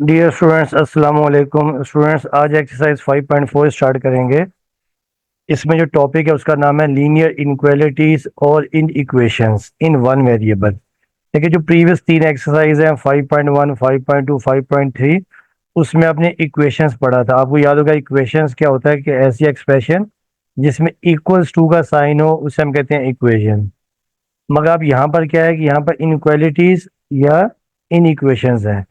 Dear students, अस्सलाम वालेकुम। Students, आज एक्सरसाइज 5.4 स्टार्ट करेंगे। इसमें जो टॉपिक है उसका नाम है लीनियर इनक्वालिटीज और इन इक्वेशंस इन वन वेरिएबल। देखिए, जो प्रीवियस तीन एक्सरसाइज हैं 5.1, 5.2, 5.3, उसमें आपने इक्वेशंस पढ़ा था। आपको याद होगा इक्वेशंस क्या होता है कि ऐसी एक्सप्रेशन जिसमें इक्वल्स टू का साइन हो उसे हम कहते हैं इक्वेशन। मगर अब यहाँ पर क्या है कि यहाँ पर इनक्वालिटीज या इन इक्वेशंस हैं।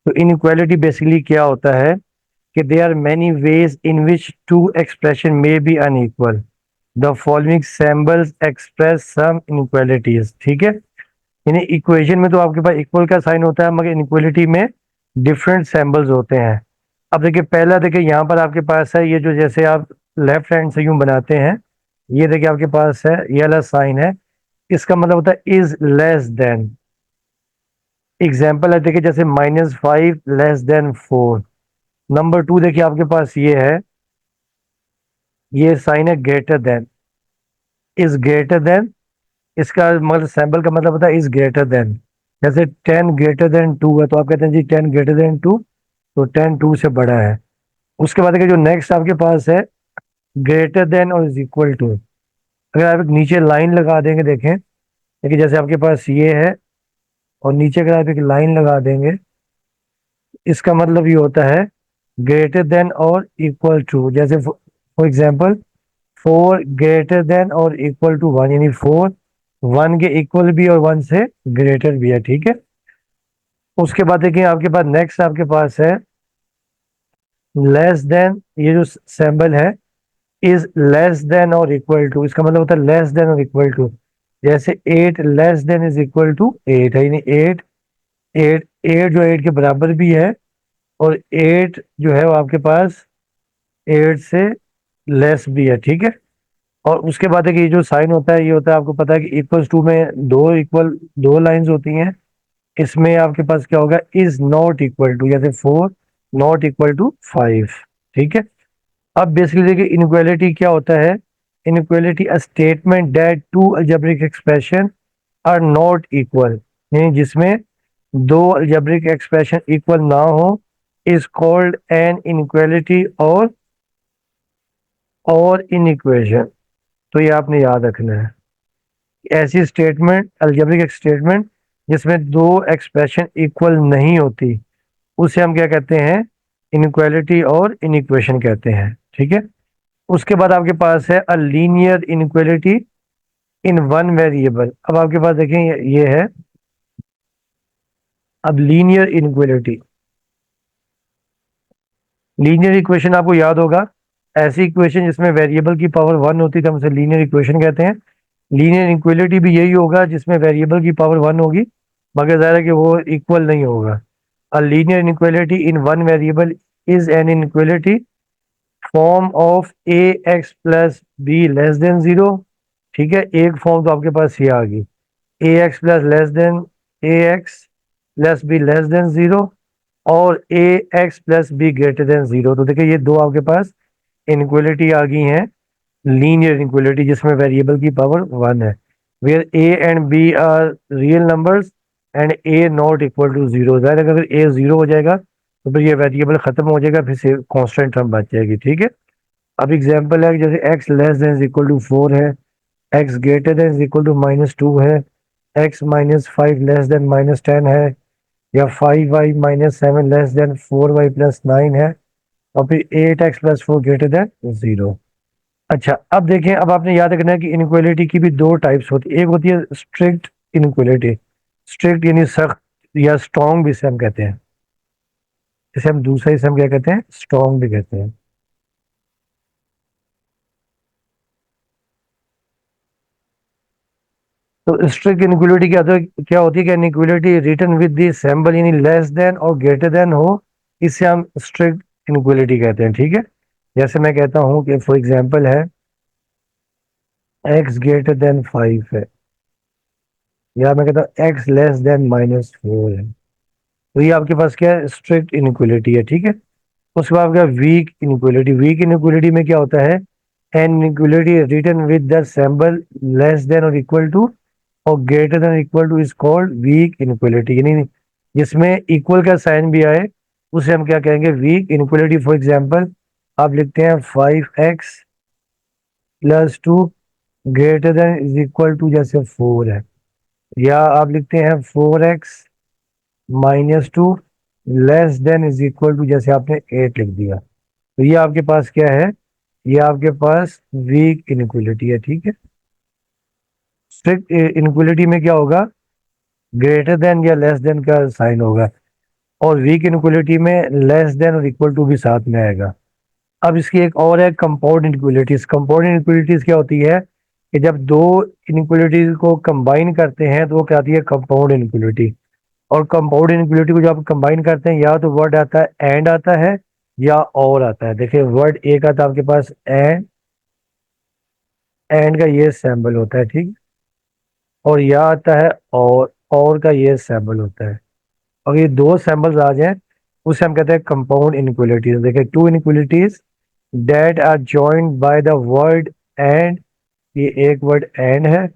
तो इनक्वालिटी बेसिकली क्या होता है कि there are many ways in which two expression may be unequal. The following symbols express some inequalities। ठीक है, यानी इक्वेशन में तो आपके पास इक्वल का साइन होता है, मगर इनक्वालिटी में डिफरेंट सिंबल्स होते हैं। अब देखिए, पहला देखिए यहाँ पर आपके पास है ये जो, जैसे आप लेफ्ट हैंड से यूं बनाते हैं, ये देखिए आपके पास है ये वाला साइन है। इसका मतलब होता है इज लेस देन। एग्जाम्पल है, देखिए जैसे -5 <4। नंबर टू देखिए आपके पास ये है, ये साइन है greater than, is greater than. इसका मतलब सैम्पल का मतलब होता है इज ग्रेटर देन। जैसे 10 <2 है तो आप कहते हैं जी 10 <2, तो 10 <2 से बड़ा है। उसके बाद जो नेक्स्ट आपके पास है ग्रेटर देन और इज इक्वल टू। अगर आप एक नीचे लाइन लगा देंगे, देखें देखिए जैसे आपके पास ये है और नीचे अगर आप एक लाइन लगा देंगे, इसका मतलब ये होता है ग्रेटर देन और इक्वल टू। जैसे फॉर एग्जाम्पल 4 < और इक्वल टू 1, यानी 4 1 के इक्वल भी और 1 से ग्रेटर भी है। ठीक है, उसके बाद देखिए आपके पास नेक्स्ट आपके पास है लेस देन। ये जो सिंबल है इज लेस देन और इक्वल टू, इसका मतलब होता है लेस देन और इक्वल टू। जैसे 8 less than is equal to 8 है, यानी 8 8 8 जो 8 के बराबर भी है, और 8 जो है वो आपके पास 8 से लेस भी है। ठीक है, और उसके बाद है कि ये जो साइन होता है ये होता है, आपको पता है कि इक्वल्स टू में दो लाइंस होती हैं। इसमें आपके पास क्या होगा, इज नॉट इक्वल टू, जैसे 4 नॉट इक्वल टू 5। ठीक है, अब बेसिकली देखिए इनक्वालिटी क्या होता है। Inequality a statement that two algebraic expression are not equal, यानी जिसमें दो अलजेब्रिक एक्सप्रेशन इक्वल ना हो, इज कॉल्ड एन इनक्वालिटी और इन इक्वेशन। तो ये आपने याद रखना है। ऐसी स्टेटमेंट, अलजेब्रिक स्टेटमेंट जिसमें दो एक्सप्रेशन इक्वल नहीं होती, उसे हम क्या कहते हैं, इनक्वालिटी और इनइक्वेशन कहते हैं। ठीक है, उसके बाद आपके पास है a linear inequality in one variable. अब आपके पास देखें ये है अब लीनियर इनक्वालिटी। लीनियर इक्वेशन आपको याद होगा, ऐसी इक्वेशन जिसमें वेरिएबल की पावर 1 होती है तो हम उसे लीनियर इक्वेशन कहते हैं। लीनियर इक्वलिटी भी यही होगा जिसमें वेरिएबल की पावर 1 होगी, मगर ज़ाहिर है कि वो इक्वल नहीं होगा। A linear inequality in one variable is an inequality form of A X plus B less than zero. ठीक है, एक फॉर्म तो आपके पास ये आ गई, A X plus less than A X plus B less than zero, और A X plus B greater than zero. तो देखिए ये दो आपके पास इनक्वलिटी आ गई हैं, लीनियर इनक्वलिटी जिसमें वेरिएबल की पावर 1 है, where A and B are real numbers and A not equal to zero. अगर ए जीरो हो जाएगा तो फिर ये वेरिएबल खत्म हो जाएगा, फिर से कांस्टेंट टर्म बच जाएगी। ठीक है, अब एग्जांपल है कि जैसे X less than equal to 4 है, x greater than equal to -2 है, एक्स -5 लेस देन -10 है, या 5y -7 less than 4y plus 9 है, और फिर 8x plus 4 greater than zero. अच्छा, अब देखें, अब आपने याद रखना है कि इनक्वालिटी की भी दो टाइप्स होती है। एक होती है स्ट्रिक्ट इनक्वालिटी, स्ट्रिक्ट यानी सख्त, या स्ट्रॉन्ग भी इसे हम कहते हैं। इसे हम दूसरा इसे हम क्या कहते हैं, स्ट्रॉन्ग भी कहते हैं। तो स्ट्रिक्ट इनक्वालिटी क्या होती है कि inequality written with the symbol यानी लेस देन और ग्रेटर देन हो, इसे हम स्ट्रिक्ट इनक्वालिटी कहते हैं। ठीक है, जैसे मैं कहता हूँ कि फॉर एग्जांपल है एक्स ग्रेटर देन 5 है, या मैं कहता हूँ एक्स लेस देन -4 है। तो ये आपके पास क्या है, स्ट्रिक्ट इनक्वालिटी है। ठीक है, उसके बाद आपका वीक इनक्वालिटी। वीक इनक्वालिटी में क्या होता है, an inequality written with the symbol less than और इक्वल टू और greater than equal to is called weak inequality, यानी जिसमें इक्वल का साइन भी आए उसे हम क्या कहेंगे, वीक इनइक्वालिटी। फॉर एग्जांपल आप लिखते हैं 5x+2 greater than is equal to जैसे 4 है, या आप लिखते हैं 4x-2 less than is equal to जैसे आपने 8 लिख दिया। तो ये आपके पास क्या है, ये आपके पास वीक इनइक्वालिटी है, ठीक है। स्ट्रिक्ट इनइक्वालिटी में क्या होगा, ग्रेटर देन या लेस देन का साइन होगा, और वीक इनइक्वालिटी में लेस देन और इक्वल टू भी साथ में आएगा। अब इसकी एक और है कंपाउंड इनइक्वालिटीज। कंपाउंड इनइक्वालिटीज क्या होती है कि जब दो इनइक्वालिटीज को कंबाइन करते हैं तो वो क्या आती है, कंपाउंड इनइक्वालिटी। और कंपाउंड इनइक्वालिटी को जब आप कंबाइन करते हैं, या तो वर्ड आता है एंड आता है या और आता है। देखिए वर्ड एक आता है आपके पास एंड, एंड का ये सिंबल होता है, ठीक। और या आता है और का ये सिंबल होता है। अगर ये दो सिंबल्स आ जाएं उसे हम कहते हैं कंपाउंड इनइक्वालिटीज। देखिए two inequalities that are joined by the word and, ये एक वर्ड एंड है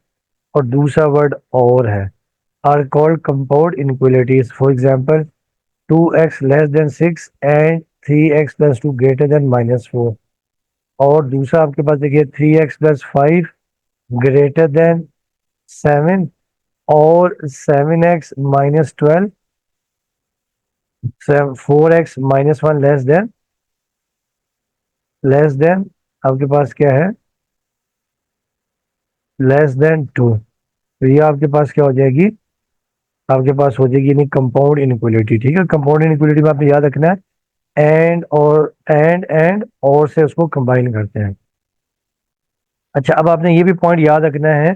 और दूसरा वर्ड और है, are called compound inequalities. For example 2x less than 6 and 3x+2 greater than -4। और दूसरा आपके पास देखिए 3x+5 ग्रेटर देन 7, और 7x-12, 4x-1 लेस देन आपके पास क्या है, लेस देन 2। तो ये आपके पास क्या हो जाएगी, आपके पास हो जाएगी यानी कंपाउंड इनइक्वालिटी, ठीक है। कंपाउंड इनइक्वालिटी में आपने याद रखना है एंड और एंड और से उसको कंबाइन करते हैं। अच्छा, अब आपने ये भी पॉइंट याद रखना है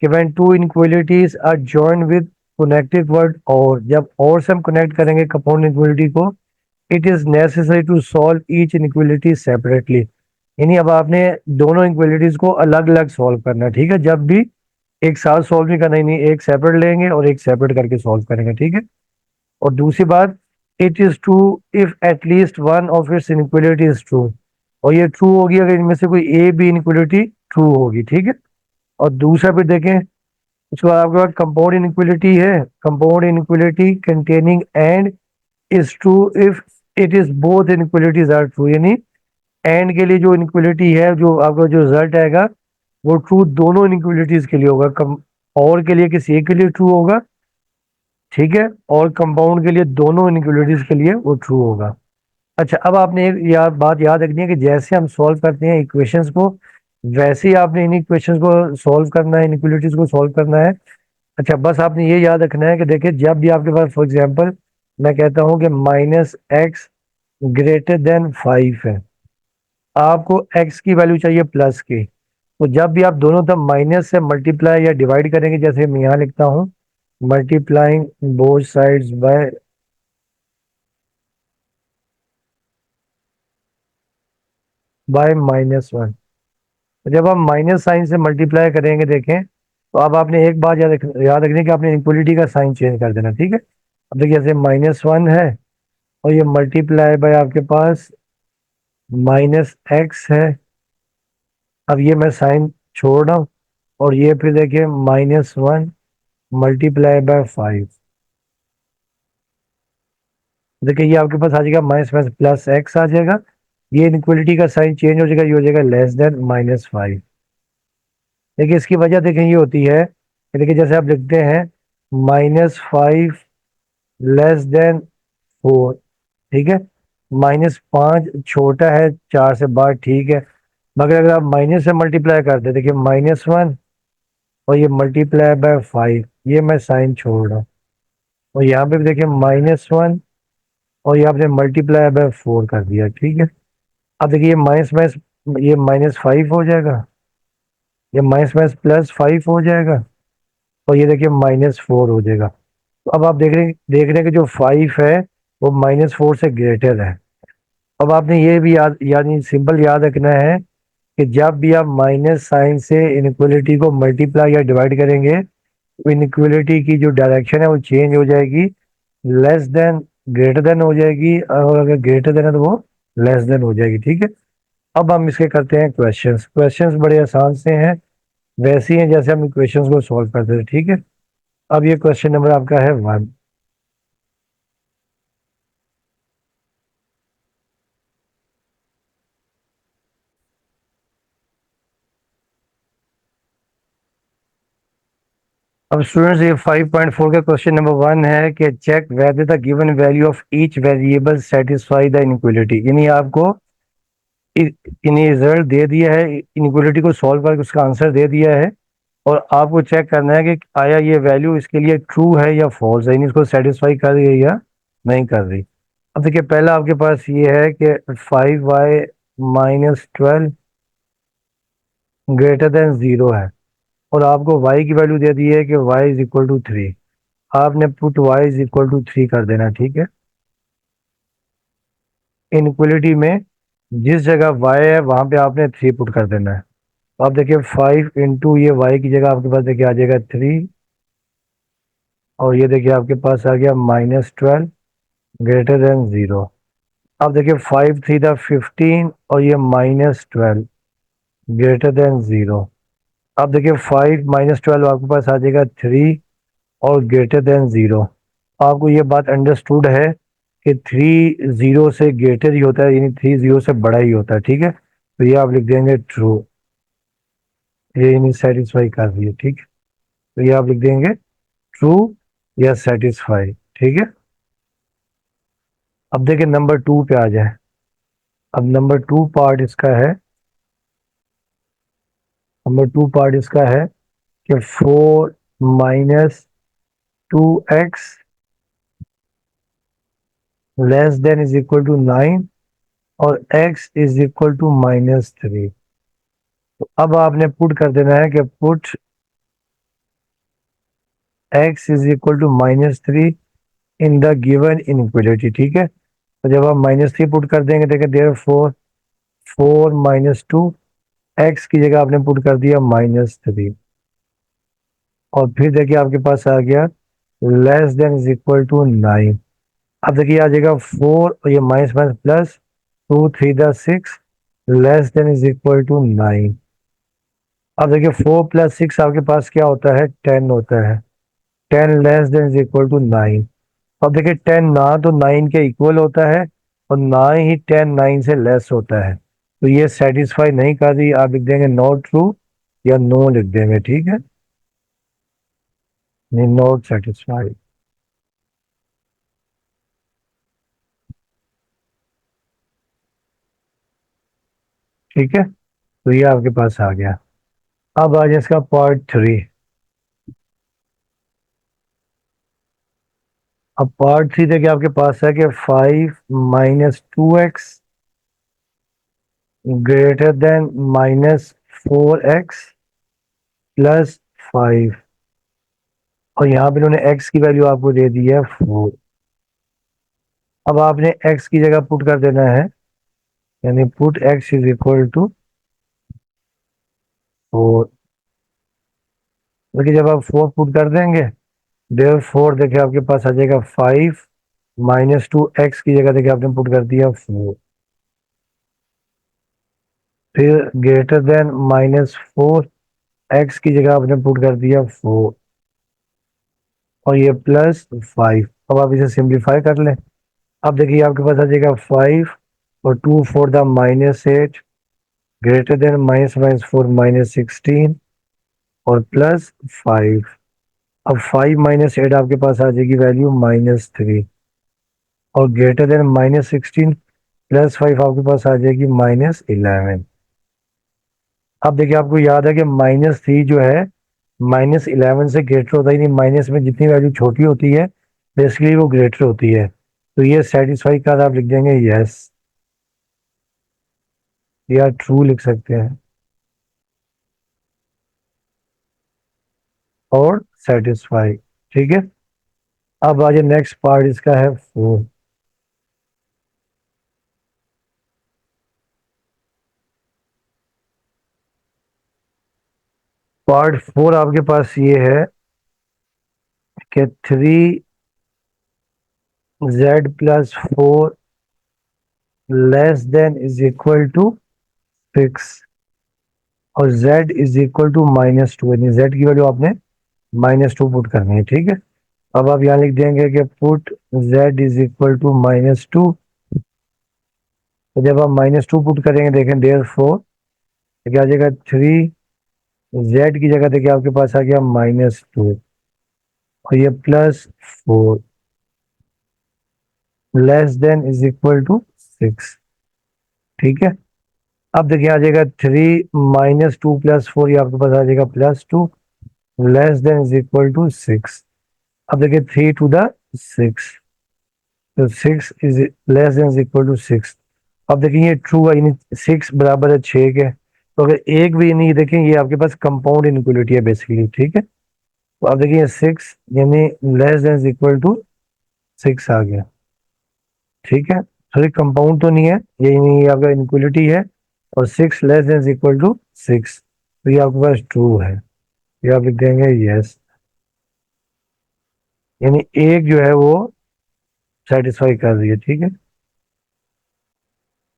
कि when two inequalities are joined with connected word, और जब और से हम कनेक्ट करेंगे कंपाउंड इनइक्वालिटी को, it is necessary to solve each inequality separately. यानी अब आपने दोनों इनइक्वालिटीज को अलग अलग सॉल्व करना है, ठीक है। जब भी एक साथ सॉल्व नहीं करना, नहीं एक सेपरेट लेंगे और एक सेपरेट करके सॉल्व करेंगे, ठीक है। और दूसरी बात, it is true if at least one of its inequality is true. और ये ट्रू होगी अगर इनमें से कोई ए बी इनइक्वालिटी ट्रू होगी, ठीक है। और दूसरा फिर देखें, उसके बाद आपके पास कंपाउंड इनइक्वालिटी है। Compound inequality containing and is true if it is both inequalities are true. यानी एंड के लिए जो इनइक्वालिटी है, जो आपका जो रिजल्ट आएगा वो ट्रू दोनों इनइक्वालिटीज के लिए होगा। कम और के लिए किसी एक के लिए ट्रू होगा, ठीक है, और कंपाउंड के लिए दोनों इनइक्वालिटीज के लिए वो ट्रू होगा। अच्छा, अब आपने एक बात याद रखनी है कि जैसे हम सॉल्व करते हैं इक्वेशंस को, वैसे ही आपने इन इक्वेशंस को सॉल्व करना है, इनइक्वालिटीज को सॉल्व करना है। अच्छा, बस आपने ये याद रखना है कि देखिए जब भी आपके पास फॉर एग्जांपल मैं कहता हूं कि -x ग्रेटर देन 5 है, आपको x की वैल्यू चाहिए प्लस की। तो जब भी आप दोनों तरफ माइनस से मल्टीप्लाई या डिवाइड करेंगे, जैसे मैं यहाँ लिखता हूँ मल्टीप्लाइंग बोथ साइड्स बाय -1। जब हम माइनस साइन से मल्टीप्लाई करेंगे देखें, तो अब आपने एक बात याद रखनी है कि आपने इक्वलिटी का साइन चेंज कर देना, ठीक है। अब देखिए जैसे -1 है और ये मल्टीप्लाई बाय आपके पास -x है। अब ये मैं साइन छोड़ रहा हूँ, और ये फिर देखिए -1 मल्टीप्लाई बाय 5। देखिए ये आपके पास आ जाएगा माइनस माइनस प्लस एक्स आ जाएगा। ये इनइक्वलिटी का साइन चेंज हो जाएगा, ये हो जाएगा लेस देन -5। देखिए इसकी वजह देखें ये होती है कि देखिए जैसे आप लिखते हैं -5 लेस देन 4, ठीक है। -5 छोटा है 4 से बाहर, ठीक है। मगर अगर आप माइनस से मल्टीप्लाई करते देखिए -1 और ये मल्टीप्लाई बाय 5, ये मैं साइन छोड़ रहा हूँ। और यहाँ पे भी देखिए -1 और ये आपने मल्टीप्लाई बाय 4 कर दिया, ठीक है। अब देखिए ये माइनस माइनस, ये -5 हो जाएगा, ये माइनस माइनस +5 हो जाएगा, और ये देखिए -4 हो जाएगा। तो अब आप देख रहे हैं कि जो 5 है वो -4 से ग्रेटर है। अब आपने ये भी यानी सिंपल याद रखना है कि जब भी आप माइनस साइन से इनइक्वलिटी को मल्टीप्लाई या डिवाइड करेंगे, तो इनइक्वलिटी की जो डायरेक्शन है वो चेंज हो जाएगी, लेस देन ग्रेटर देन हो जाएगी, और अगर ग्रेटर देन है तो वो लेस देन हो जाएगी, ठीक है। अब हम इसके करते हैं क्वेश्चंस। क्वेश्चंस बड़े आसान से हैं, वैसे ही हैं जैसे हम इक्वेशंस को सॉल्व करते थे, ठीक है। अब ये क्वेश्चन नंबर आपका है 1। अब स्टूडेंट्स ये 5.4 का क्वेश्चन नंबर 1 है कि check whether the given value of each variable satisfy the inequality, यानी आपको इन्हें रिजल्ट दे दिया है, इनइक्वालिटी को सॉल्व करके उसका आंसर दे दिया है और आपको चेक करना है कि आया ये वैल्यू इसके लिए ट्रू है या फॉल्स है, यानी इसको सेटिस्फाई कर रही है या नहीं कर रही। अब देखिए पहला आपके पास ये है कि 5y-12 ग्रेटर देन 0 है और आपको y की वैल्यू दे दी है कि y इज इक्वल टू 3। आपने put y is equal to 3 कर देना, ठीक है। इनइक्वालिटी में जिस जगह y है वहां पे आपने 3 पुट कर देना है। तो आप देखिए 5 इंटू ये y की जगह आपके पास देखिए आ जाएगा 3 और ये देखिए आपके पास आ गया -12 ग्रेटर देन 0। अब देखिए 5 थ्री द 15 और ये -12 ग्रेटर देन 0। अब देखिए 5 -12 आपके पास आ जाएगा 3 और ग्रेटर देन 0। आपको ये बात अंडरस्टूड है कि 3 0 से ग्रेटर ही होता है, यानी 3 0 से बड़ा ही होता है, ठीक है। तो ये आप लिख देंगे ट्रू, ये यानी सेटिस्फाई कर रही है, ठीक है। तो ये आप लिख देंगे ट्रू या सेटिस्फाई, ठीक है। अब देखिए नंबर 2 पे आ जाए। अब नंबर 2 पार्ट इसका है कि 4 minus 2x less than is equal to 9 और x इज इक्वल टू -3। तो अब आपने पुट कर देना है कि put x is equal to -3 in the given inequality, ठीक है। तो जब आप -3 पुट कर देंगे देखिए देयर 4 माइनस 2 x की जगह आपने पुट कर दिया -3 और फिर देखिए आपके पास आ गया less than is equal to 9। अब देखिए आ जाएगा 4 और ये minus minus plus 2 3 the 6 less than is equal to 9। अब देखिए 4 प्लस 6 आपके पास क्या होता है 10 होता है। 10 less than is equal to 9। अब देखिए 10 ना तो 9 के इक्वल होता है और ना ही 10 9 से लेस होता है, तो ये सेटिस्फाई नहीं कर रही। आप लिख देंगे नॉट ट्रू या नो लिख देंगे, ठीक है, नहीं नॉट सेटिस्फाइड, ठीक है। तो ये आपके पास आ गया। अब आ जाए इसका पार्ट 3। अब पार्ट 3 देखिए आपके पास है कि 5 - 2x greater than -4x plus 5 और यहाँ पे इन्होंने x की वैल्यू आपको दे दी है 4। अब आपने x की जगह पुट कर देना है, यानी put x is equal to 4। देखिए जब आप 4 पुट कर देंगे देयर 4 देखिए आपके पास आ जाएगा 5 - 2x की जगह देखिए आपने पुट कर दिया 4, फिर ग्रेटर देन -4x की जगह आपने पुट कर दिया 4 और ये प्लस 5। अब आप इसे सिंप्लीफाई कर लें। अब देखिए आपके पास आ जाएगा 5 और 2 4 द -8 ग्रेटर देन -4 -16 और प्लस 5। अब 5 - 8 आपके पास आ जाएगी वैल्यू -3 और ग्रेटर देन -16 प्लस 5 आपके पास आ जाएगी -11। अब देखिए आपको याद है कि -3 जो है -11 से ग्रेटर होता ही नहीं, माइनस में जितनी वैल्यू छोटी होती है बेसिकली वो ग्रेटर होती है। तो ये सेटिस्फाई कर आप लिख देंगे यस या ट्रू लिख सकते हैं और सेटिस्फाई, ठीक है। अब आ जाए नेक्स्ट पार्ट इसका है 4। पार्ट 4 आपके पास ये है कि 3z + 4 less than is equal to 6 और z इज इक्वल टू -2, यानी z की वैल्यू आपने -2 पुट करनी है, ठीक है। अब आप यहाँ लिख देंगे कि put z is equal to -2। तो जब आप -2 पुट करेंगे देखें देयर 4 क्या आ जाएगा 3 z की जगह देखिए आपके पास आ गया -2 और ये +4 less than is equal to 6। ठीक है, अब देखिए आ जाएगा 3 -2 +4, ये आपके पास आ जाएगा +2 less than is equal to 6। अब देखिए 3 to the 6, तो 6 is less than is equal to 6। अब देखिए ये ट्रू है, यानी 6 बराबर है 6 के। तो अगर एक भी नहीं, देखें ये आपके पास कंपाउंड इनइक्वालिटी है बेसिकली। ठीक है, तो अब देखिए 6 यानी less than is equal to 6 आ गया। ठीक है, सॉरी कंपाउंड तो नहीं है ये, नहीं आपका इनइक्वालिटी है। और 6 less than is equal to 6, तो ये आपके पास ट्रू है। ये आप लिख देंगे यस, यानी एक जो है वो सेटिस्फाई कर रही है। ठीक है,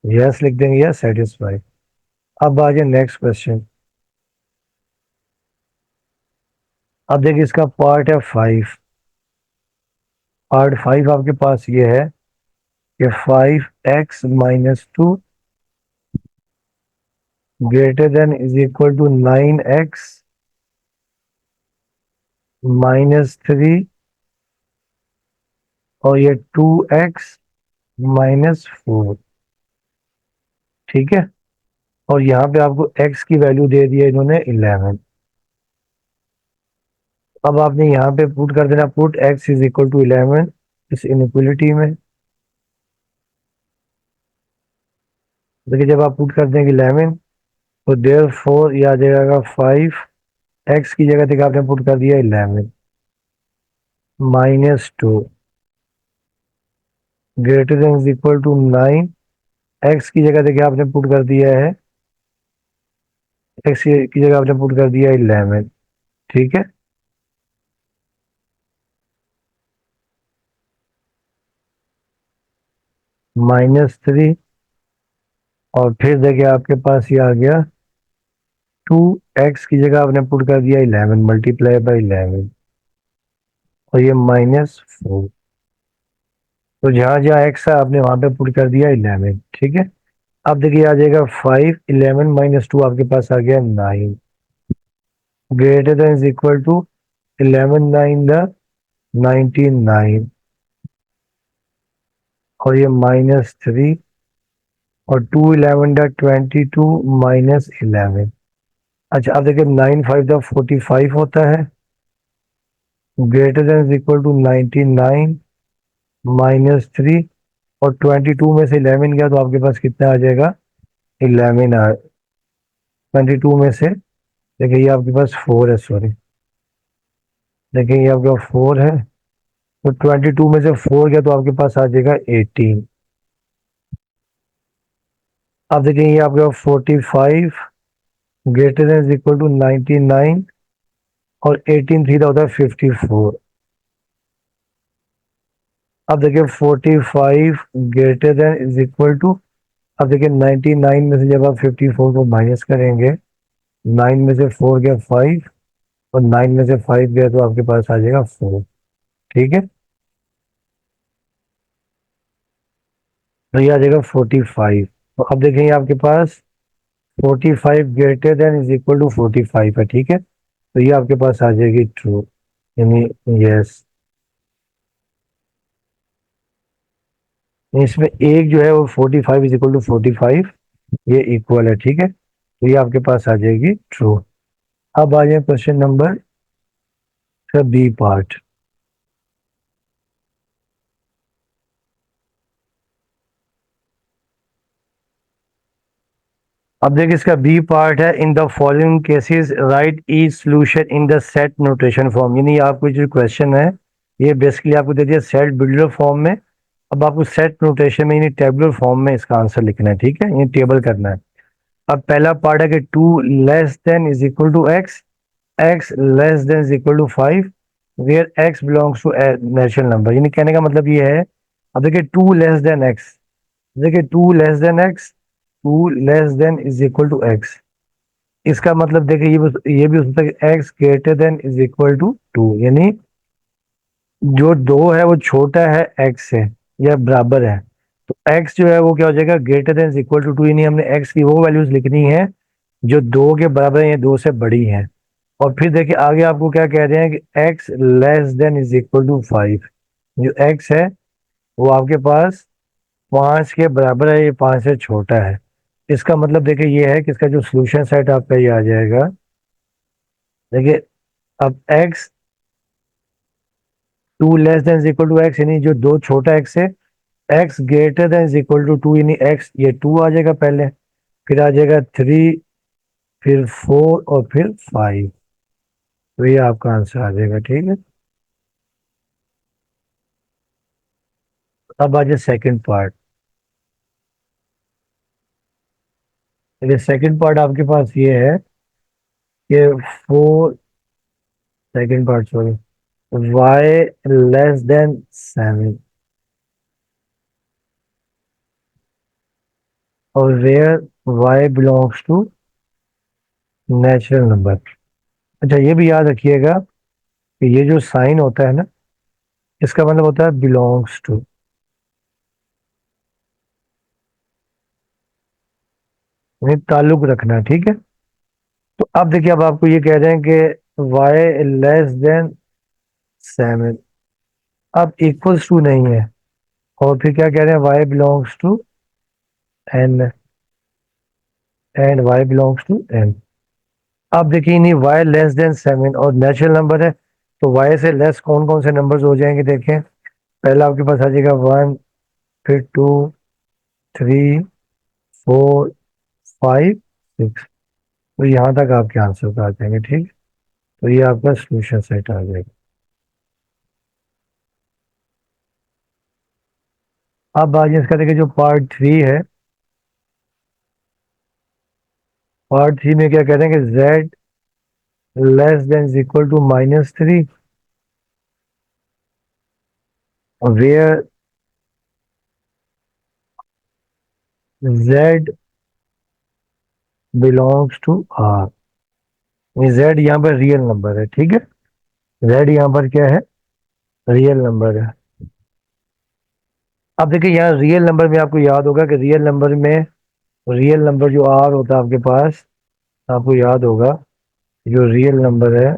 यस लिख देंगे, यस सेटिस्फाई। अब आ जाए नेक्स्ट क्वेश्चन। अब देखिए इसका पार्ट है 5। पार्ट 5 आपके पास ये है कि 5x-2 greater than is equal to 9x-3, और ये 2x-4। ठीक है, और यहाँ पे आपको x की वैल्यू दे दी है इन्होंने 11। अब आपने यहाँ पे पुट कर देना, put x is equal to 11 इस इनइक्वालिटी में। देखिए जब आप पुट कर देंगे 11, तो देयर फोर ये आ जाएगा 5, x की जगह देखिए आपने पुट कर दिया 11 -2 greater than is equal to 9। x की जगह देखिए आपने पुट कर दिया है, x की जगह आपने पुट कर दिया 11। ठीक है, -3, और फिर देखिए आपके पास ये आ गया 2x की जगह आपने पुट कर दिया 11 मल्टीप्लाई बाई 11, और ये -4। तो जहां जहां x है आपने वहां पे पुट कर दिया 11। ठीक है, अब देखिए आ जाएगा 5, 11 -2 आपके पास आ गया 9 greater than is equal to 11 9 the 99, और ये -3, और 2 11 द 22 -11। अच्छा अब देखिए 9 5 द 45 होता है, greater than is equal to 99 -3, और 22 में से 11 गया तो आपके पास कितना आ जाएगा 11 आ 22 में से। देखिए ये आपके पास 4 है, सॉरी देखिए ये आपका 4 है, तो 22 में से 4 गया तो आपके पास आ जाएगा 18। अब देखिए ये आपके पास 45 greater than is equal to 99, और 18 थ्री होता है 54। अब देखिए 45 greater than is equal to, अब देखिए 99 में से जब आप 54 को माइनस करेंगे, 9 में से 4 गया 5, और 9 में से 5 गया तो आपके पास आ जाएगा 4। ठीक है, तो ये आ जाएगा 45। तो अब देखेंगे आपके पास 45 greater than is equal to 45 है। ठीक है, तो ये आपके पास आ जाएगी ट्रू, यानी यस। इसमें एक जो है वो 45 इज इक्वल टू 45, ये इक्वल है। ठीक है, तो ये आपके पास आ जाएगी ट्रू। अब आ जाए क्वेश्चन नंबर बी पार्ट। अब देखिए इसका बी पार्ट है, in the following cases right each solution in the set notation form. यानी आपको जो क्वेश्चन है ये बेसिकली आपको दे दिया सेट बिल्डर फॉर्म में। अब आपको सेट नोटेशन में यानी टेबुलर फॉर्म में इसका आंसर लिखना है। ठीक है, ये टेबल करना है। अब पहला पार्ट है कि 2 less than is equal to x, x less than is equal to 5 where x belongs to natural number. यानी कहने का मतलब ये है, अब देखिए 2 लेस देन एक्स, देखिए 2 less than x, 2 less than is equal to x. इसका मतलब देखिए ये भी हो सकता है x greater than is equal to 2, यानी जो 2 है वो छोटा है एक्स से या बराबर है, तो एक्स जो है वो क्या हो जाएगा greater than is equal to 2, यानी हमने एक्स की वो वैल्यूज लिखनी है जो 2 के बराबर है या 2 से बड़ी है। और फिर देखिए आगे आपको क्या कह रहे हैं कि x less than is equal to 5। जो x है वो आपके पास 5 के बराबर है, ये 5 से छोटा है। इसका मतलब देखिए ये है कि इसका जो सोल्यूशन सेट आपका ये आ जाएगा। देखिए अब x 2 less than is equal to x, यानी जो दो छोटा x है, x greater than is equal to 2, यानी x ये 2 आ जाएगा पहले, फिर आ जाएगा 3, फिर 4 और फिर 5। तो ये आपका आंसर आ जाएगा, ठीक है। अब आ जाए सेकेंड पार्ट। ये सेकेंड पार्ट आपके पास ये है कि 4, second part sorry, y less than 7 और where y belongs to natural number. अच्छा ये भी याद रखिएगा कि ये जो साइन होता है ना, इसका मतलब होता है बिलोंग्स टू, यानी ताल्लुक रखना, ठीक है। तो अब देखिए अब आपको ये कह रहे हैं कि y लेस देन 7, अब इक्वल्स टू नहीं है, और फिर क्या कह रहे हैं y belongs to n and y belongs to n। अब देखिए नहीं y लेस देन 7 और नेचुरल नंबर है, तो y से लेस कौन कौन से नंबर्स हो जाएंगे देखें। पहला आपके पास आ जाएगा 1, फिर 2, 3, 4, 5, 6। तो यहाँ तक आपके आंसर आ जाएंगे, ठीक। तो ये आपका सोल्यूशन सेट आ जाएगा। अब आज इसका देखिए जो पार्ट 3 है, पार्ट 3 में क्या कह रहे हैं कि z less than is equal to -3, where z belongs to r। z यहाँ पर रियल नंबर है, ठीक है। z यहाँ पर क्या है, रियल नंबर है। अब देखिए यहाँ रियल नंबर में आपको याद होगा कि रियल नंबर में, रियल नंबर जो r होता है आपके पास, आपको याद होगा जो रियल नंबर है,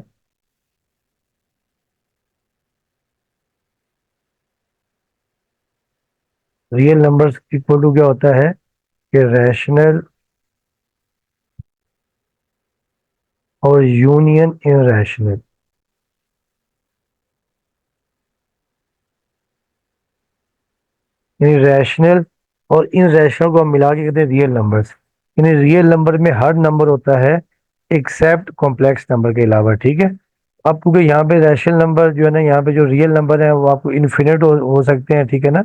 रियल नंबर इक्वल टू क्या होता है कि रैशनल और यूनियन इनरैशनल, यानी रैशनल और इनरैशनल को हम मिला के कहते हैं रियल नंबर्स। यानी रियल नंबर में हर नंबर होता है एक्सेप्ट कॉम्प्लेक्स नंबर के अलावा, ठीक है। अब क्योंकि यहाँ पे रैशनल नंबर जो है ना, यहाँ पे जो रियल नंबर है वो आपको इन्फिनिट हो सकते हैं, ठीक है ना।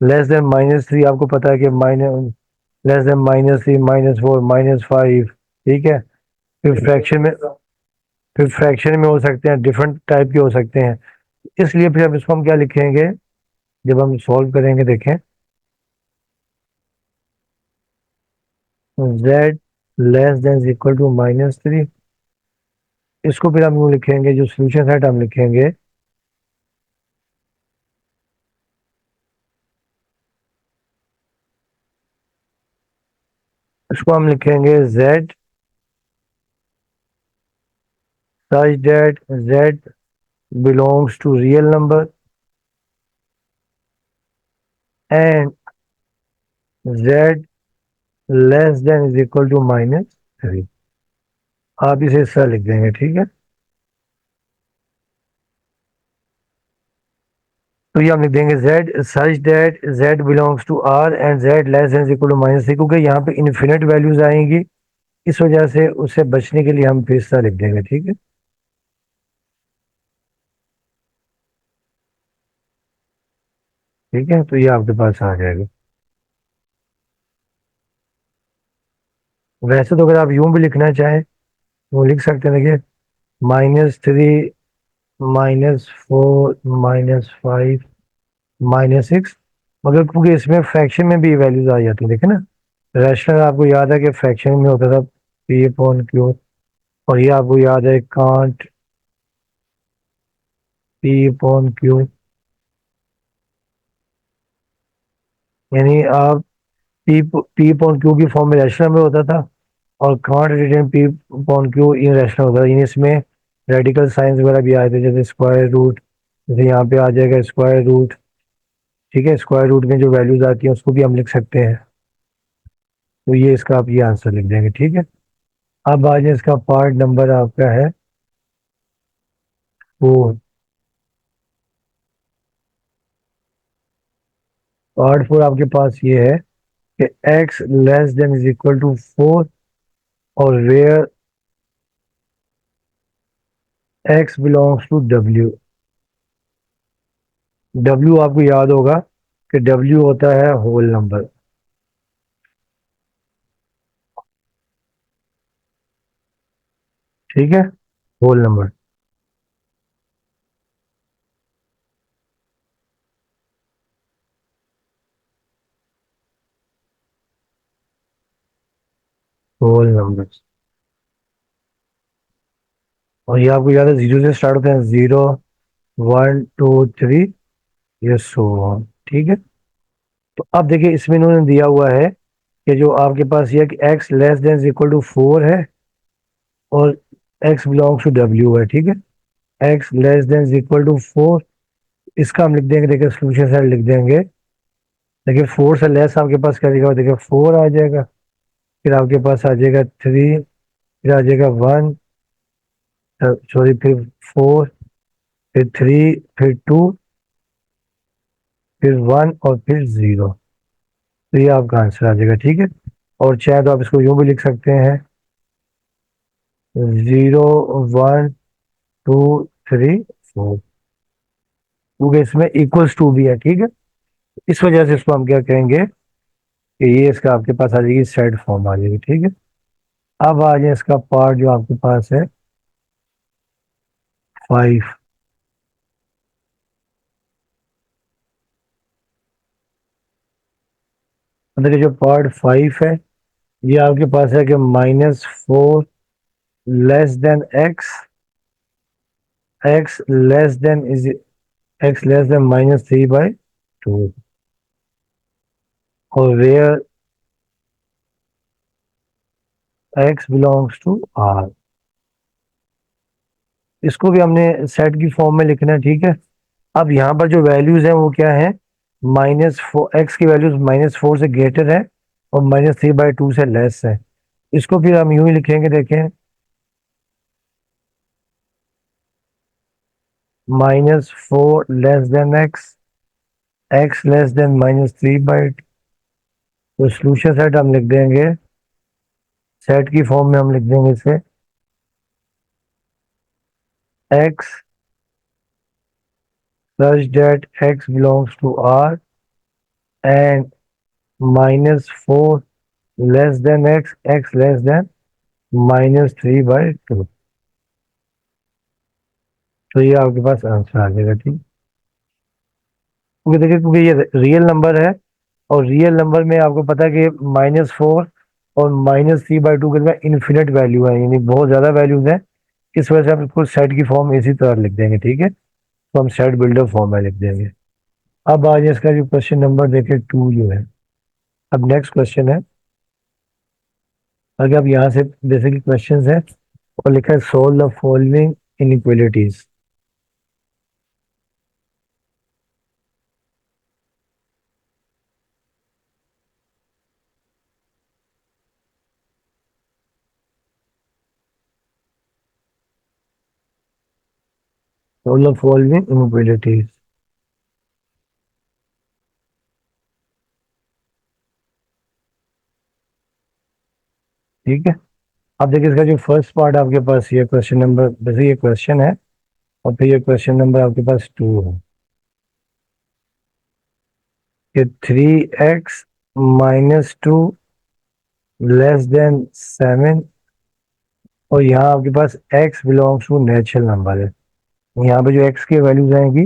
लेस देन -3 आपको पता है कि माइनस, लेस देन -3, -4, -5, ठीक है। फिर फ्रैक्शन में, फिर फ्रैक्शन में हो सकते हैं, डिफरेंट टाइप के हो सकते हैं। इसलिए फिर अब इसको हम क्या लिखेंगे जब हम सॉल्व करेंगे, देखें z less than equal to -3, इसको फिर हम यूँ लिखेंगे, जो सोल्यूशन सेट हम लिखेंगे, इसको हम लिखेंगे z such that z belongs to real number and z less than is equal to -3। आप इसे इस तरह लिख देंगे, ठीक है। तो ये हम लिख देंगे z such that z belongs to r and z less than is equal to -3, क्योंकि यहाँ पे इन्फिनिट वैल्यूज आएंगी, इस वजह से उससे बचने के लिए हम फिर इस तरह लिख देंगे, ठीक है। ठीक है, तो ये आपके पास आ जाएगा। वैसे तो अगर आप यूं भी लिखना चाहें वो लिख सकते हैं, देखिए -3, -4, -5, -6। मगर क्योंकि इसमें फ्रैक्शन में भी वैल्यूज आ जाती है, देखे ना। रैशनल आपको याद है कि फ्रैक्शन में होता था पी अपॉन क्यू, और ये आपको याद है कांट पी अपॉन क्यू, यानी आप पी पी अपॉन क्यू की फॉर्म में रैशनल में होता था, और can't written p upon q irrational होता है, यानी इसमें रेडिकल साइंस वगैरह भी आए थे, जैसे स्क्वायर रूट, जैसे यहाँ पे आ जाएगा स्क्वायर रूट। ठीक है, स्क्वायर रूट में जो वैल्यूज आती हैं उसको भी हम लिख सकते हैं। तो ये इसका आप ये आंसर लिख देंगे। ठीक है, अब आ जाए इसका पार्ट नंबर आपका है 4। पार्ट 4 आपके पास ये है कि x less than is equal to 4 और where x belongs to w। w आपको याद होगा कि w होता है होल नंबर। ठीक है, होल नंबर। Whole number. और ये आपको याद है जीरो से स्टार्ट होते हैं, 0 1 2 3, ये सो ऑन। ठीक है, तो अब देखिए इसमें इन्होंने दिया हुआ है कि जो आपके पास ये है कि x less than equal to 4 है और x बिलोंग्स टू w है। ठीक है, x less than equal to 4, इसका हम लिख देंगे, देखिए सोल्यूशन साइड लिख देंगे। देखिए 4 से लेस आपके पास क्या लिखा हुआ है, देखिए 4 आ जाएगा, फिर आपके पास आ जाएगा 3, फिर आ जाएगा 1, सॉरी फिर 4, फिर 3, फिर 2, फिर 1 और फिर 0। तो ये आपका आंसर आ जाएगा। ठीक है, और चाहे तो आप इसको यूं भी लिख सकते हैं, 0 1 2 3 4, क्योंकि इसमें इक्वल्स टू भी है। ठीक है, इस वजह से इसको हम क्या कहेंगे कि ये इसका आपके पास आ जाएगी, सेट फॉर्म आ जाएगी। ठीक है, अब आ जाए इसका पार्ट जो आपके पास है 5। देखिए जो पार्ट 5 है ये आपके पास है कि -4 less than x, x less than is x less than -3/2 और where x belongs to r. इसको भी हमने सेट की फॉर्म में लिखना है। ठीक है, अब यहाँ पर जो वैल्यूज हैं वो क्या है, -4, एक्स की वैल्यूज -4 से ग्रेटर है और -3/2 से लेस है। इसको फिर हम यूं ही लिखेंगे, देखें, -4 less than x, x less than -3/2। तो सोल्यूशन सेट हम लिख देंगे, सेट की फॉर्म में हम लिख देंगे इसे, x such that x belongs to R and -4 less than x, x less than -3/2। तो ये आपके पास आंसर आ जाएगा। ठीक, क्योंकि देखिए क्योंकि ये रियल नंबर है और रियल नंबर में आपको पता है कि -4 और -3/2 के अंदर इन्फिनिट वैल्यू है, यानी बहुत ज्यादा वैल्यूज है। इस वजह से आप इसको सेट की फॉर्म इसी तरह लिख देंगे। ठीक है, तो हम सेट बिल्डर फॉर्म में लिख देंगे। अब आज इसका जो क्वेश्चन नंबर देखें 2 जो है, अब नेक्स्ट क्वेश्चन है। अगर आप यहाँ से बेसिकली क्वेश्चन है और लिखा है solve the following inequalities. Solve the following inequalities. ठीक है, अब देखिए इसका जो फर्स्ट पार्ट आपके पास ये क्वेश्चन नंबर, वैसे ये क्वेश्चन है और फिर ये क्वेश्चन नंबर आपके पास 2 है कि 3x-2 लेस देन 7 और यहाँ आपके पास x belongs to natural number है। यहाँ पे जो x की वैल्यूज आएंगी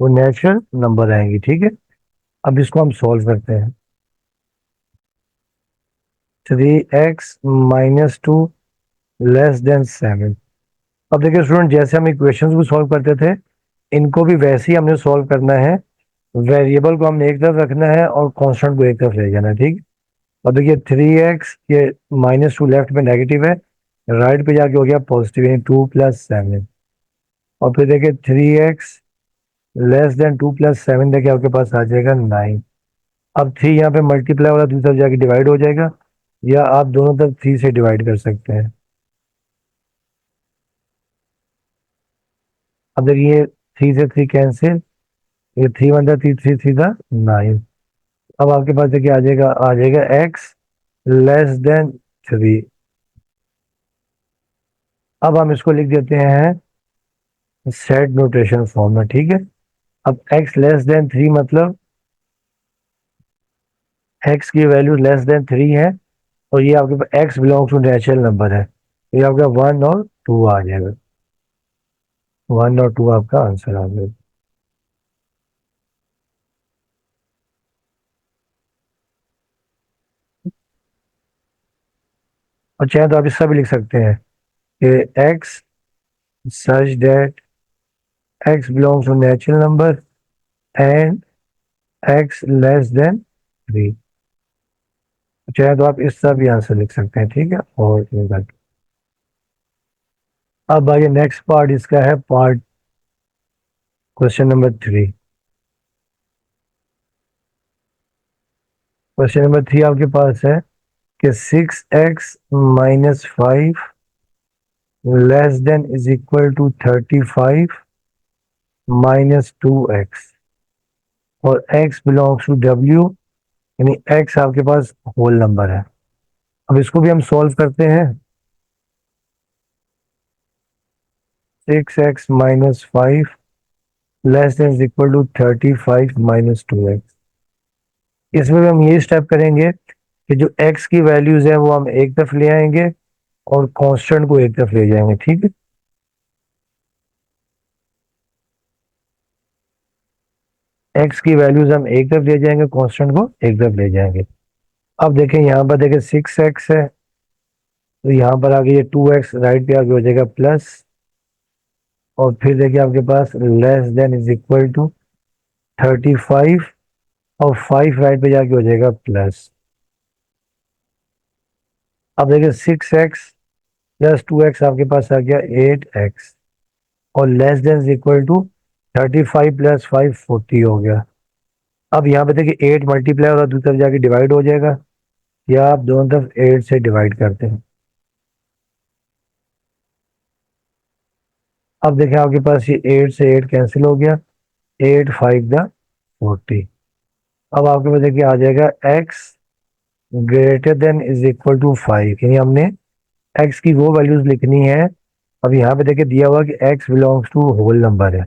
वो नेचुरल नंबर आएंगी। ठीक है, अब इसको हम सॉल्व करते हैं। 3x-2 less than 7। अब देखिए स्टूडेंट, जैसे हम इक्वेशंस को सॉल्व करते थे इनको भी वैसे ही हमने सॉल्व करना है। वेरिएबल को हमने एक तरफ रखना है और कांस्टेंट को एक तरफ ले जाना है। ठीक, अब देखिए 3x ये -2 लेफ्ट में नेगेटिव है, राइट पे जाके हो गया पॉजिटिव, यानी 2+7। और फिर देखिए 3x लेस देन 2+7 देखिए आपके पास आ जाएगा 9। अब 3 यहाँ पे मल्टीप्लाई वाला दूसरी तरफ जाके डिवाइड हो जाएगा, या आप दोनों तरफ 3 से डिवाइड कर सकते हैं। अब देखिए 3 से 3 कैंसिल, ये 3 × 3 3 3 9। अब आपके पास देखिए आ जाएगा x लेस देन 3। अब हम इसको लिख देते हैं सेट नोटेशन फॉर्म में, ठीक है। अब x लेस देन 3 मतलब x की वैल्यू लेस देन 3 है, और ये आपके पास x belongs to natural number है, तो ये आपका 1 और 2 आ जाएगा। 1 और 2 आपका आंसर आ जाएगा। और चाहे तो आप इसका भी लिख सकते हैं कि x such that x belongs to natural number and x less than 3। चाहे तो आप इसका भी आंसर लिख सकते हैं, ठीक है। और ये बात, अब आइए नेक्स्ट पार्ट, इसका है part question number 3। Question number 3 आपके पास है कि 6x - 5 less than is equal to 35 - 2x, और x बिलोंग्स टू w, यानी x आपके पास होल नंबर है। अब इसको भी हम सॉल्व करते हैं। 6x - 5 less than is equal to 35 - 2x। इसमें भी हम ये स्टेप करेंगे कि जो x की वैल्यूज है वो हम एक तरफ ले आएंगे और कांस्टेंट को एक तरफ ले जाएंगे, ठीक है। x की वैल्यूज हम एक तरफ ले जाएंगे, कांस्टेंट को एक तरफ ले जाएंगे। अब देखें यहाँ पर देखें 6x है, तो यहाँ पर आगे ये 2x राइट पे आगे हो जाएगा प्लस, और फिर देखिए आपके पास less than is equal to 35, और 5 राइट पे जाके हो जाएगा प्लस। अब देखिए 6x + 2x आपके पास आ गया 8x, और less than is equal to 35 + 5 40 हो गया। अब यहाँ पे देखिए 8 मल्टीप्लाई होगा, दूसरी तरफ जाके डिवाइड हो जाएगा, या आप दोनों तरफ 8 से डिवाइड करते हैं। अब देखें आपके पास ये 8 से 8 कैंसिल हो गया, 8 5 द 40। अब आपके पास देखिए आ जाएगा x greater than is equal to 5, यानी हमने x की वो वैल्यूज लिखनी है। अब यहाँ पे देखिए दिया हुआ कि x belongs to whole number है,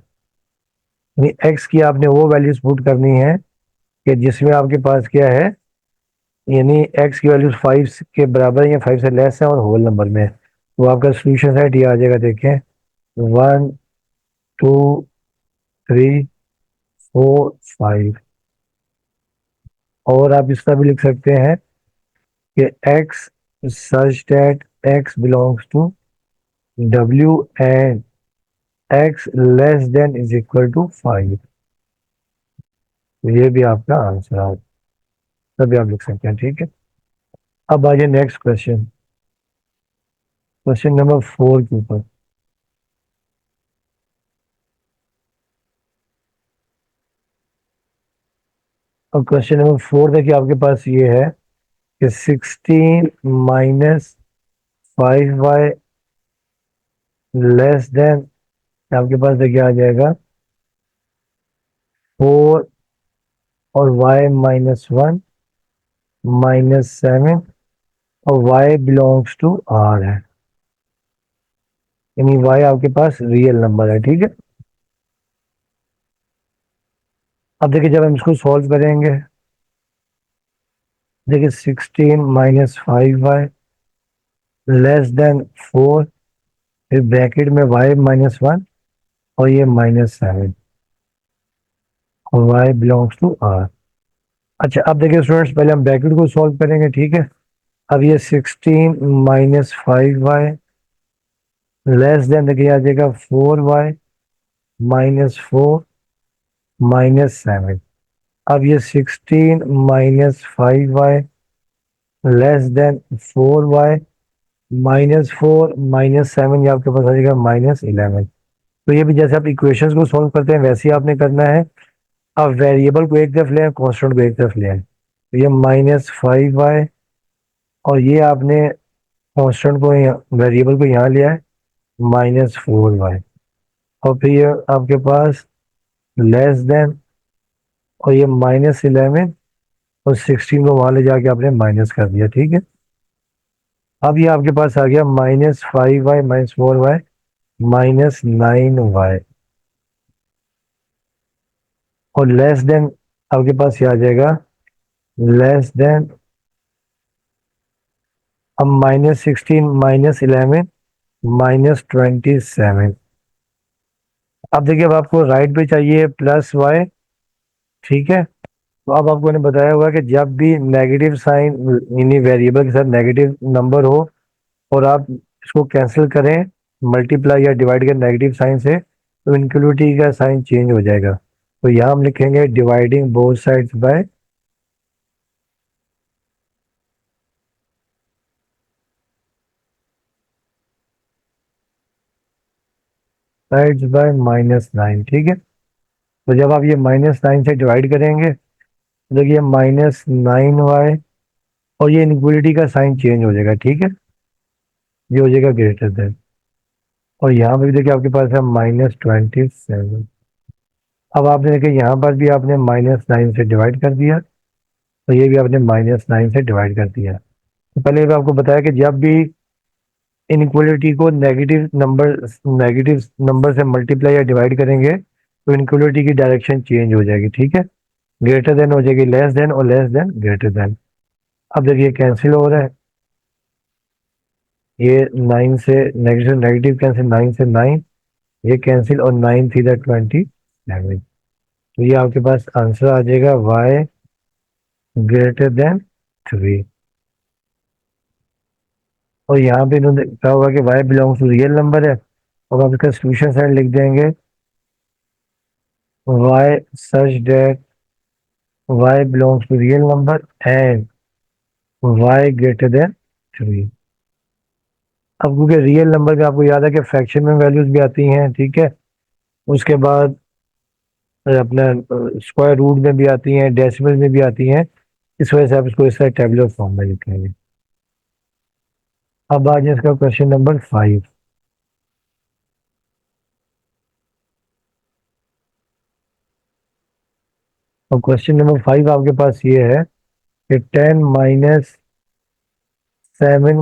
यानी x की आपने वो वैल्यूज पुट करनी है कि जिसमें आपके पास क्या है, यानी x की वैल्यूज 5 के बराबर है या 5 से लेस है और होल नंबर में है। तो आपका सोल्यूशन सेट ये आ जाएगा, देखें 1 2 3 4 5। और आप इसका भी लिख सकते हैं कि x such that x belongs to w and x less than is equal to 5। तो ये भी आपका आंसर है, तभी आप लिख सकते हैं, ठीक है। अब आइए नेक्स्ट क्वेश्चन, क्वेश्चन नंबर 4 के ऊपर। और क्वेश्चन नंबर 4 देखिए आपके पास ये है कि 16 - 5y लेस देन, आपके पास देखिए आ जाएगा 4 और y - 1 -7, और y बिलोंग्स टू r है, यानी y आपके पास रियल नंबर है, ठीक है। अब देखिए जब हम इसको सॉल्व करेंगे, देखिए 16 - 5y लेस देन 4, फिर ब्रैकेट में y - 1 और ये -7, और y बिलोंग्स टू r। अच्छा अब देखिए स्टूडेंट्स, पहले हम ब्रैकेट को सॉल्व करेंगे, ठीक है। अब ये 16 - 5y लेस देन देखिए आ जाएगा 4y -4 -7। अब ये 16 - 5y लेस देन 4y, -4 -7, ये आपके पास आ जाएगा -11। तो ये भी जैसे आप इक्वेशंस को सॉल्व करते हैं वैसे ही आपने करना है। अब वेरिएबल को एक तरफ ले आए, कॉन्स्टेंट को एक तरफ ले आए, तो ये -5y, और ये आपने कॉन्स्टेंट को, वेरिएबल को यहाँ ले आए, -4y, और फिर ये आपके पास लेस देन, और ये -11, और 16 को वहां ले जाके आपने माइनस कर दिया, ठीक है। अब ये आपके पास आ गया -5y -4y -9y, और लेस देन आपके पास ये आ जाएगा लेस देन, अब -16 -11 -27। अब देखिए, अब आपको राइट पे चाहिए +y, ठीक है। तो अब आपको ने बताया हुआ कि जब भी नेगेटिव साइन यानी वेरिएबल के साथ नेगेटिव नंबर हो और आप इसको कैंसिल करें, मल्टीप्लाई या डिवाइड करें नेगेटिव साइन से, तो इनक्लूडिटी का साइन चेंज हो जाएगा। तो यहाँ हम लिखेंगे डिवाइडिंग बोथ साइड्स बाय -9, ठीक है। तो जब आप ये -9 से डिवाइड करेंगे, तो देखिए -9y, और ये इनक्वलिटी का साइन चेंज हो जाएगा, ठीक है। ये हो जाएगा ग्रेटर देन, और यहाँ पे भी देखिए आपके पास है -27। अब आपने देखिए यहाँ पर भी आपने -9 से डिवाइड कर दिया, तो ये भी आपने -9 से डिवाइड कर दिया। तो पहले भी आपको बताया कि जब भी इनक्वलिटी को नेगेटिव नंबर से मल्टीप्लाई या डिवाइड करेंगे, तो इनक्वलिटी की डायरेक्शन चेंज हो जाएगी, ठीक है। ग्रेटर देन हो जाएगी लेस देन, और लेस देन ग्रेटर देन। अब देखिए कैंसिल हो रहा है, ये 9 से नेगेटिव नेगेटिव कैंसिल, 9 से 9, ये कैंसिल, और 9 थी 27। तो ये आपके पास आंसर आ जाएगा y ग्रेटर देन 3। और यहाँ पे इन्होंने कहा हुआ कि y belongs to real number है, और आप इसका सोल्यूशन साइड लिख देंगे y such that y belongs to real number and y greater than 3। अब क्योंकि रियल नंबर का आपको याद है कि फ्रैक्शन में वैल्यूज भी आती हैं, ठीक है। उसके बाद अपना स्क्वायर रूट में भी आती हैं, डेसिमल में भी आती हैं। इस वजह से आप इसको इस तरह टेबुलर फॉर्म में लिखेंगे। अब आ जाए इसका क्वेश्चन नंबर 5। और क्वेश्चन नंबर 5 आपके पास ये है कि 10 - 7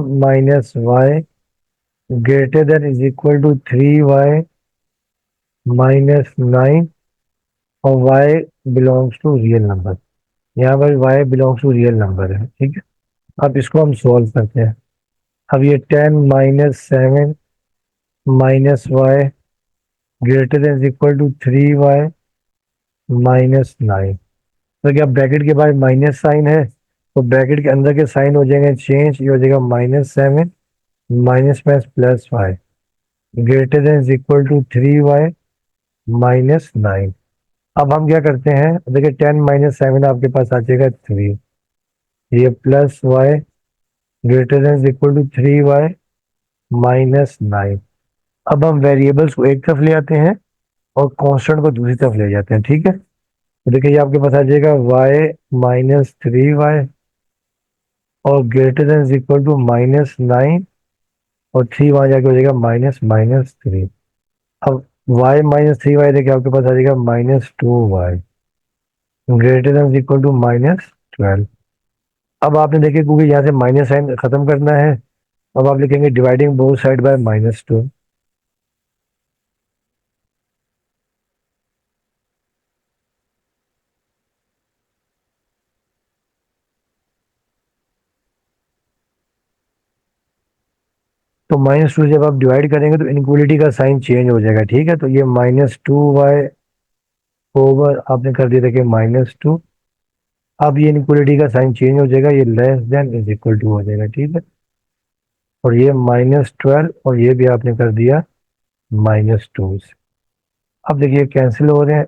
- y greater than is equal to 3y -9, और y belongs to real number. यहाँ पर y belongs to real number है, ठीक है। अब इसको हम सॉल्व करते हैं। अब ये 10 - 7 - y greater than is equal to 3y -9। तो क्या ब्रैकेट के बाद माइनस साइन है, तो ब्रैकेट के अंदर के साइन हो जाएंगे चेंज, ये हो जाएगा -7 -++5 greater than is equal to 3y -9। अब हम क्या करते हैं, देखिए 10 - 7 आपके पास आ जाएगा 3, ये +y greater than is equal to 3y -9। अब हम वेरिएबल्स को एक तरफ ले आते हैं और कांस्टेंट को दूसरी तरफ ले जाते हैं, ठीक है। तो देखिए ये आपके पास आ जाएगा y -3y, और greater than is equal to -9, और 3 वहां जाके हो जाएगा -3। अब y -3y देखिए आपके पास आ जाएगा -2y greater than equal to -12। अब आपने देखिए क्योंकि यहाँ से माइनस साइन खत्म करना है, अब आप लिखेंगे डिवाइडिंग बोथ साइड बाय -2। तो -2 जब आप डिवाइड करेंगे तो इनक्वलिटी का साइन चेंज हो जाएगा, ठीक है। तो ये -2y ओवर आपने कर दिया, देखिए -2। अब ये इनक्वलिटी का साइन चेंज हो जाएगा, ये less than is equal to हो जाएगा, ठीक है। और ये -12, और ये भी आपने कर दिया -2 से। अब देखिए कैंसिल हो रहे हैं,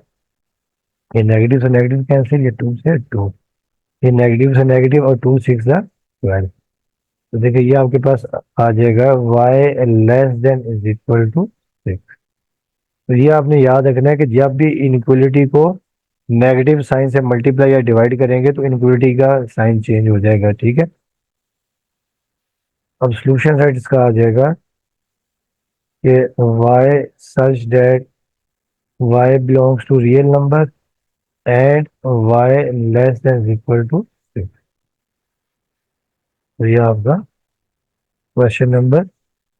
ये नेगेटिव से नेगेटिव कैंसिल, ये 2 से 2, ये नेगेटिव से नेगेटिव, और 2 6 ज़ा 12। तो देखिए ये आपके पास आ जाएगा y less than is equal to 6। तो ये आपने याद रखना है कि जब भी इनइक्वलिटी को नेगेटिव साइन से मल्टीप्लाई या डिवाइड करेंगे तो इनइक्वलिटी का साइन चेंज हो जाएगा, ठीक है। अब सॉल्यूशन साइड इसका आ जाएगा कि y such that y belongs to real number and y less than is equal to 6। तो ये आपका क्वेश्चन नंबर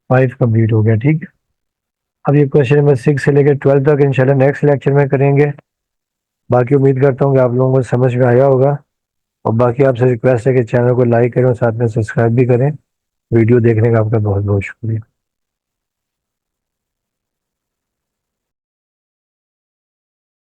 5 कंप्लीट हो गया, ठीक है। अब ये क्वेश्चन नंबर 6 से लेकर 12 तक इंशाल्लाह नेक्स्ट लेक्चर में करेंगे। बाकी उम्मीद करता हूँ कि आप लोगों को समझ में आया होगा, और बाकी आपसे रिक्वेस्ट है कि चैनल को लाइक करें और साथ में सब्सक्राइब भी करें। वीडियो देखने का आपका बहुत बहुत शुक्रिया।